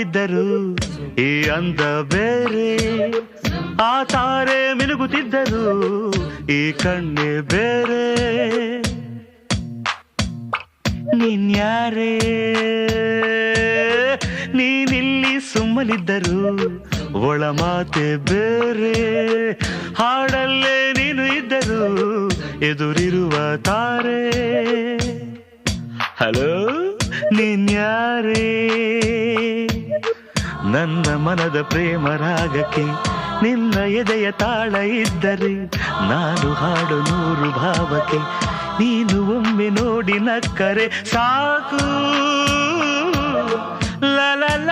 ಮರೆಯಲಿದ್ದರು ಈ ಅಂದ ಬೇರೆ, ಆ ತಾರೆ ಮಿನುಗುತ್ತಿದ್ದರು ಈ ಕಣ್ಣೆ ಬೇರೆ. ನೀನ್ಯಾರೇ ನೀನಿಲ್ಲಿ ಸುಮ್ಮನಿದ್ದರು ಒಳ ಮಾತೆ ಬೇರೆ, ಹಾಡಲ್ಲೇ ನೀನು ಇದ್ದರು ಎದುರಿರುವ ತಾರೆ. ಹಲೋ ನೀನ್ಯಾರೇ ನನ್ನ ಮನದ ಪ್ರೇಮ ರಾಗಕ್ಕೆ ನಿನ್ನ ಎದೆಯ ತಾಳ ಇದ್ದರೆ ನಾನು ಹಾಡು 100 ಭಾವಕ್ಕೆ, ನೀನು ಒಮ್ಮೆ ನೋಡಿ ನಕ್ಕರೆ ಸಾಕು. ಲ ಲ ಲ